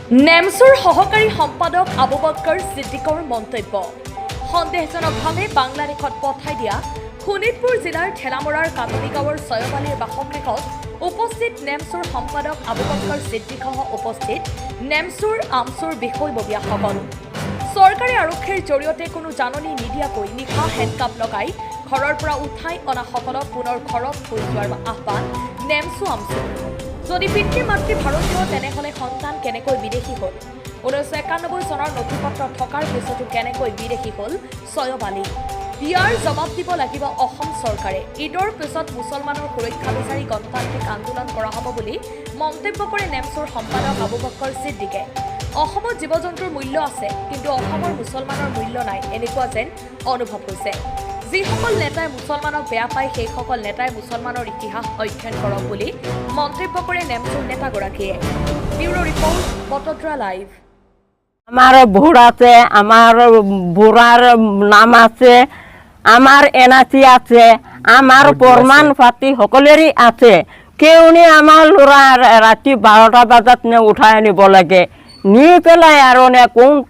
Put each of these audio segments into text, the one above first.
নেমচুৰ সহকাৰী সম্পাদক আবু বক্কৰ ছিদ্দিকৰ মন্তব্য সন্দেহজনকভাৱে বাংলাদেশত পঠাই দিয়া শোণিতপুৰ জিলাৰ ঠেলামৰাৰ কাটনি গাঁৱৰ ছয়বালিৰ বাসগৃহত উপস্থিত নেমচুৰ সম্পাদক আবু বক্কৰ ছিদ্দিকসহ উপস্থিত নেমচুৰ আমচুৰ বিষয়ববীয়াসকল চৰকাৰী আৰক্ষীৰ জৰিয়তে কোনো জাননী নিদিয়াকৈ নিশা হেণ্ডকাপ লগাই ঘৰৰ পৰা উঠাই অনাসকলক পুনৰ ঘৰত থৈ যোৱাৰ আহ্বান নেমচু আমচুৰ যদি পিতৃ মাতৃ ভাৰতীয় তেনেহ'লে সন্তান কেনেকৈ বিদেশী হ'ল 1991 চনৰ নথিপত্ৰ থকাৰ পিছতো কেনেকৈ বিদেশী হ'ল ছয়বালি ইয়াৰ জবাব দিব লাগিব অসম চৰকাৰে ঈদৰ পিছত মুছলমানৰ সুৰক্ষা বিচাৰি গণতান্ত্ৰিক আন্দোলন কৰা হ'ব বুলি মন্তব্য কৰে নেমচুৰ সম্পাদক আবু বক্কৰ ছিদ্দিকে অসমত জীৱ-জন্তুৰ মূল্য আছে কিন্তু অসমৰ মুছলমানৰ মূল্য নাই এনেকুৱা যেন অনুভৱ হৈছে যিসকল নেতাই মুছলমানক বেয়া পায় সেইসকল নেতাই মুছলমানৰ ইতিহাস অধ্যয়ন কৰক বুলি মন্তব্য কৰে নেমচুৰ নেতাগৰাকীয়ে ব্যুৰো ৰিপৰ্ট বটদ্ৰা লাইভ আমাৰ ভোট আছে আমাৰ ভোটাৰ নাম আছে আমাৰ এনআৰসি আছে আমাৰ প্ৰমাণ পাতি সকলেৰই আছে কেউনি আমাৰ ল'ৰা ৰাতি 12টা বজাত নে উঠাই আনিব লাগে নি পেলাই আৰু নে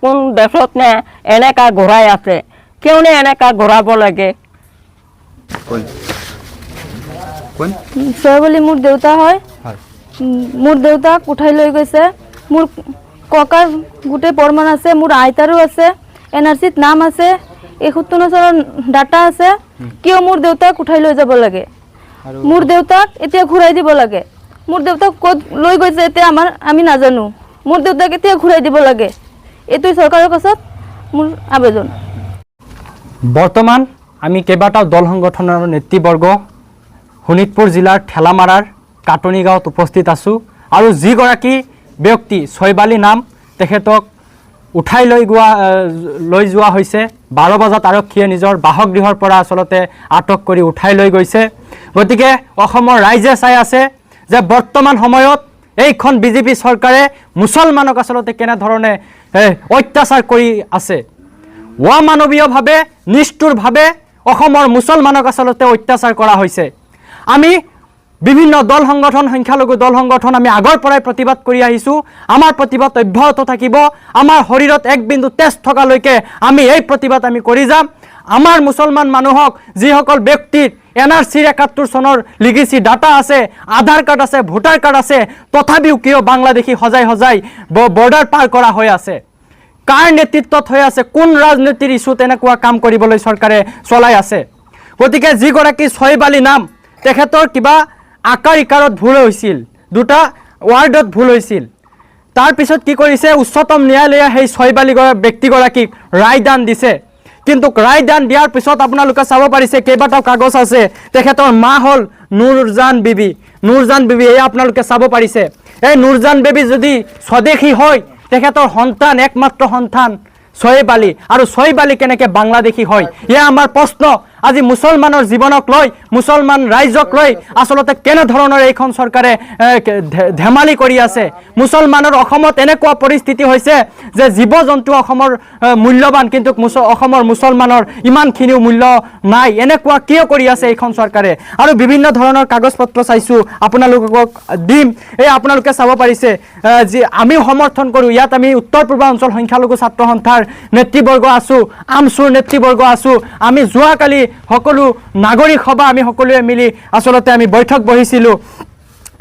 কোন দেশত নে এনেকা ঘূৰাই আছে কেউনি এনেকা ঘূৰাব লাগে ছয়বালি মোৰ দেউতা হয় মোৰ দেউতাক উঠাই লৈ গৈছে মোৰ ককাৰ গোটেই প্ৰমাণ আছে মোৰ আইতাৰো আছে এনআৰসিত নাম আছে 71 চনৰ ডাটা আছে কিয় মোৰ দেউতাক উঠাই লৈ যাব লাগে মোৰ দেউতাক এতিয়া ঘূৰাই দিব লাগে মোৰ দেউতাক ক'ত লৈ গৈছে এতিয়া আমি নাজানো মোৰ দেউতাক এতিয়া ঘূৰাই দিব লাগে এইটো চৰকাৰৰ কাছত মোৰ আবেদন বৰ্তমান আমি কেইবাটাও দল সংগঠনৰ নেতৃবৰ্গ শোণিতপুৰ জিলাৰ ঠেলামাৰাৰ কাটনি গাঁৱত উপস্থিত আছোঁ আৰু যিগৰাকী ব্যক্তি ছয়বালি নাম তেখেতক উঠাই লৈ যোৱা হৈছে 12 বজাত আৰক্ষীয়ে নিজৰ বাসগৃহৰ পৰা আচলতে আটক কৰি উঠাই লৈ গৈছে গতিকে অসমৰ ৰাইজে চাই আছে যে বৰ্তমান সময়ত এইখন বিজেপি চৰকাৰে মুছলমানক আচলতে কেনেধৰণে অত্যাচাৰ কৰি আছে অমানৱীয়ভাৱে নিষ্ঠুৰভাৱে অসমৰ মুছলমানক আচলতে অত্যাচাৰ কৰা হৈছে আমি বিভিন্ন দল সংগঠন সংখ্যালঘু দল সংগঠন আমি আগৰ পৰাই প্ৰতিবাদ কৰি আহিছো আমাৰ প্ৰতিবাদ অব্যাহত থাকিব আমাৰ শৰীৰত এক বিন্দু তেজ থকালৈকে আমি এই প্ৰতিবাদ আমি কৰি যাম আমাৰ মুছলমান মানুহক যিসকল ব্যক্তিৰ এনআৰসিৰ 71 চনৰ লিগেসি ডাটা আছে আধাৰ কাৰ্ড আছে ভোটাৰ কাৰ্ড আছে তথাপিও কিয় বাংলাদেশী হজাই বৰ্ডাৰ পাৰ কৰা হৈ আছে কাৰ নেতৃত্বত হৈ আছে কোন ৰাজনীতিৰ ইস্যুত এনেকুৱা কাম কৰিবলৈ চৰকাৰে চলাই আছে গতিকে যিগৰাকী ছয়বালি নাম তেখেতৰ কিবা আকাৰ ইকাৰত ভুল হৈছিল দুটা ওয়াৰ্ডত ভুল হৈছিল তাৰ পিছত কি কৰিছে উচ্চতম ন্যায়ালয়ে সেই ছয়বালি ব্যক্তিগৰাকীক ৰায়দান দিছে কিন্তু ৰায়দান দিয়াৰ পিছত আপোনালোকে চাব পাৰিছে কেইবাটাও কাগজ আছে তেখেতৰ মা হ'ল নুৰজান বিবি এই আপোনালোকে চাব পাৰিছে এই নুৰজান বিবি যদি স্বদেশী হয় তেখেতৰ সন্তান একমাত্ৰ সন্তান ছয়বালি আৰু ছয়বালি কেনেকৈ বাংলাদেশী হয় ইয়া আমাৰ প্ৰশ্ন আজি মুছলমানৰ জীৱনক লৈ মুছলমান ৰাইজক লৈ আচলতে কেনে ধৰণৰ এইখন চৰকাৰে ধেমালি কৰি আছে মুছলমানৰ অসমত এনেকুৱা পৰিস্থিতি হৈছে যে জীৱ-জন্তু অসমৰ মূল্যৱান কিন্তু অসমৰ মুছলমানৰ ইমানখিনিও মূল্য নাই এনেকুৱা কিয় কৰি আছে এইখন চৰকাৰে আৰু বিভিন্ন ধৰণৰ কাগজ পত্ৰ চাইছোঁ আপোনালোকক দিম এই আপোনালোকে চাব পাৰিছে যে আমিও সমৰ্থন কৰোঁ ইয়াত আমি উত্তৰ পূৰ্বাঞ্চল সংখ্যালঘু ছাত্ৰ সন্থাৰ নেতৃবৰ্গ আছোঁ আমচুৰ নেতৃবৰ্গ আছোঁ আমি যোৱাকালি সকলো নাগৰিক সভা আমি সকলোৱে মিলি আচলতে আমি বৈঠক বহিছিলোঁ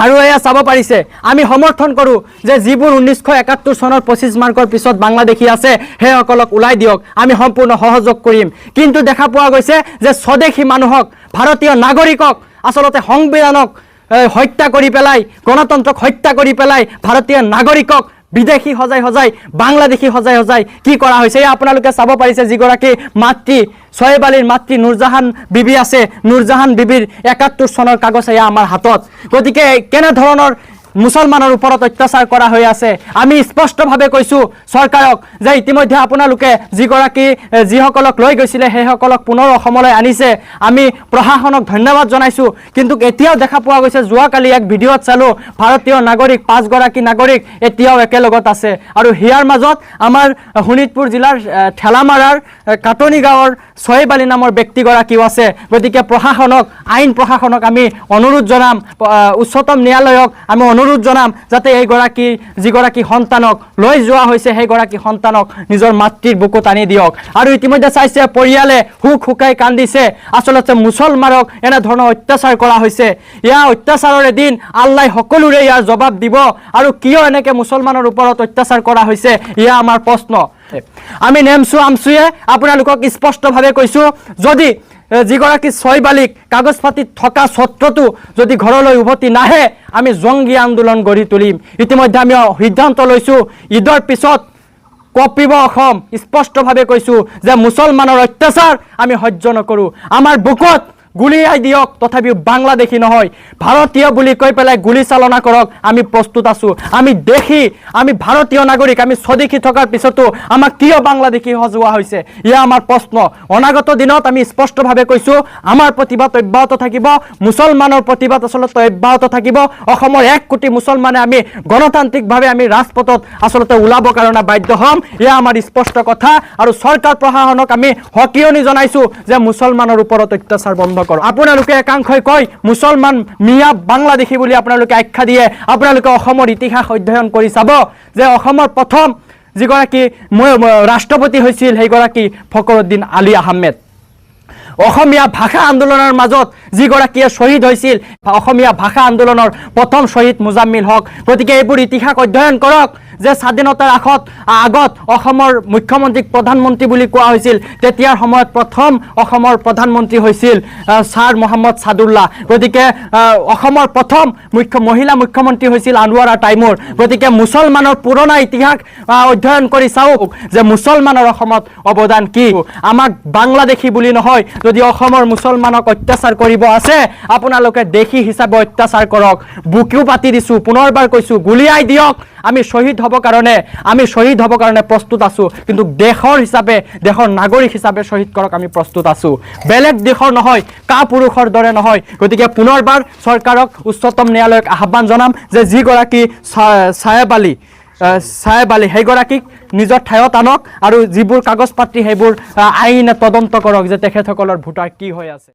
আৰু এয়া চাব পাৰিছে আমি সমৰ্থন কৰোঁ যে যিবোৰ 1971 চনৰ 25 মাৰ্চৰ পিছত বাংলাদেশী আছে সেইসকলক ওলাই দিয়ক আমি সম্পূৰ্ণ সহযোগ কৰিম কিন্তু দেখা পোৱা গৈছে যে স্বদেশী মানুহক ভাৰতীয় নাগৰিকক আচলতে সংবিধানক হত্যা কৰি পেলাই গণতন্ত্ৰক হত্যা কৰি পেলাই ভাৰতীয় নাগৰিকক বিদেশী হজাই বাংলাদেশী হজাই কি কৰা হৈছে আপোনালোকে চাব পাৰিছে যিগৰাকী মাতৃ ছয়বালিৰ মাতৃ নুৰজাহান বিবি আছে নুৰজাহান বিবিৰ 71 চনৰ কাগজ এয়া আমাৰ হাতত গতিকে কেনে ধৰণৰ মুছলমানৰ ওপৰত অত্যাচাৰ কৰা হৈ আছে আমি স্পষ্টভাৱে কৈছোঁ চৰকাৰক যে ইতিমধ্যে আপোনালোকে যিসকলক লৈ গৈছিলে সেইসকলক পুনৰ অসমলৈ আনিছে আমি প্ৰশাসনক ধন্যবাদ জনাইছোঁ কিন্তু এতিয়াও দেখা পোৱা গৈছে যোৱাকালি এক ভিডিঅ'ত চালোঁ ভাৰতীয় নাগৰিক 5 গৰাকী নাগৰিক এতিয়াও একেলগত আছে আৰু হিয়াৰ মাজত আমাৰ শোণিতপুৰ জিলাৰ ঠেলামাৰাৰ কাটনি গাঁৱৰ ছয়বালি নামৰ ব্যক্তিগৰাকীও আছে গতিকে প্ৰশাসনক আইন প্ৰশাসনক আমি অনুৰোধ জনাম উচ্চতম ন্যায়ালয়ক আমি অনুৰোধ জনাম যাতে এইগৰাকী যিগৰাকী সন্তানক লৈ যোৱা হৈছে সেইগৰাকী সন্তানক নিজৰ মাতৃৰ বুকুত আনি দিয়ক। আৰু ইতিমধ্যে চাইছে পৰিয়ালে হুক হুকাই কান্দিছে। আচলতে মুছলমানক এনেধৰণৰ অত্যাচাৰ কৰা হৈছে। ইয়াৰ অত্যাচাৰৰ এদিন আল্লাই সকলোৰে ইয়াৰ জবাব দিব। আৰু কিয় এনেকৈ মুছলমানৰ ওপৰত অত্যাচাৰ কৰা হৈছে এয়া আমাৰ প্ৰশ্ন। আমি নেমচু আমচুৱে আপোনালোকক স্পষ্টভাৱে কৈছোঁ, যদি যিগৰাকী ছয়বালিক কাগজ পাতিত থকা স্বত্বটো যদি ঘৰলৈ উভতি নাহে আমি জংগী আন্দোলন গঢ়ি তুলিম। ইতিমধ্যে আমি সিদ্ধান্ত লৈছোঁ, ঈদৰ পিছত কঁপিব অসম। স্পষ্টভাৱে কৈছোঁ যে মুছলমানৰ অত্যাচাৰ আমি সহ্য নকৰোঁ। আমাৰ বুকুত গুলিয়াই দিয়ক, তথাপিও বাংলাদেশী নহয়, ভাৰতীয় বুলি কৈ পেলাই গুলি চালনা কৰক, আমি প্ৰস্তুত আছোঁ। আমি দেশী, আমি ভাৰতীয় নাগৰিক, আমি স্বদেশী থকাৰ পিছতো আমাক কিয় বাংলাদেশী সজোৱা হৈছে এয়া আমাৰ প্ৰশ্ন। অনাগত দিনত আমি স্পষ্টভাৱে কৈছোঁ, আমাৰ প্ৰতিবাদ অব্যাহত থাকিব, মুছলমানৰ প্ৰতিবাদ আচলতে অব্যাহত থাকিব। অসমৰ 1 কোটি মুছলমানে আমি গণতান্ত্ৰিকভাৱে আমি ৰাজপথত আচলতে ওলাবৰ কাৰণে বাধ্য হ'ম, এয়া আমাৰ স্পষ্ট কথা। আৰু চৰকাৰ প্ৰশাসনক আমি সকিয়নি জনাইছোঁ যে মুছলমানৰ ওপৰত অত্যাচাৰ বন্ধ কৰক। আপোনালোকে একাংশই কয় মুছলমান মিয়া বাংলাদেশী বুলি আপোনালোকে আখ্যা দিয়ে। আপোনালোকে অসমৰ ইতিহাস অধ্যয়ন কৰি চাব যে অসমৰ প্ৰথম যিগৰাকী ৰাষ্ট্ৰপতি হৈছিল সেইগৰাকী ফখৰুদ্দিন আলী আহমেদ। অসমীয়া ভাষা আন্দোলনৰ মাজত যিগৰাকীয়ে শ্বহীদ হৈছিল, অসমীয়া ভাষা আন্দোলনৰ প্ৰথম শ্বহীদ মুজাম্মিল হক। গতিকে এইবোৰ ইতিহাস অধ্যয়ন কৰক যে স্বাধীনতাৰ আগত অসমৰ মুখ্যমন্ত্ৰীক প্ৰধানমন্ত্ৰী বুলি কোৱা হৈছিল। তেতিয়াৰ সময়ত প্ৰথম অসমৰ প্ৰধানমন্ত্ৰী হৈছিল ছাৰ মহম্মদ ছাদুল্লাহ। গতিকে অসমৰ প্ৰথম মহিলা মুখ্যমন্ত্ৰী হৈছিল আনোৱাৰা টাইমুৰ। গতিকে মুছলমানৰ পুৰণা ইতিহাস অধ্যয়ন কৰি চাওক যে মুছলমানৰ অসমত অৱদান কি। আমাক বাংলাদেশী বুলি নহয়, যদি অসমৰ মুছলমানক অত্যাচাৰ কৰিব আছে আপোনালোকে দেশী হিচাপে অত্যাচাৰ কৰক। বুকুও পাতি দিছোঁ, পুনৰবাৰ কৈছোঁ, গুলিয়াই দিয়ক। আমি শ্বহীদ হ'বৰ কাৰণে প্ৰস্তুত আছোঁ, কিন্তু দেশৰ হিচাপে, দেশৰ নাগৰিক হিচাপে শ্বহীদ কৰক আমি প্ৰস্তুত আছোঁ, বেলেগ দেশৰ নহয়, কা পুৰুষৰ দৰে নহয়। গতিকে পুনৰবাৰ চৰকাৰক, উচ্চতম ন্যায়ালয়ক আহ্বান জনাম যে যিগৰাকী চায়েব আলী সেইগৰাকীক নিজৰ ঠাইত আনক আৰু যিবোৰ কাগজ পাতি সেইবোৰ আইনে তদন্ত কৰক যে তেখেতসকলৰ ভোটাৰ কি হৈ আছে।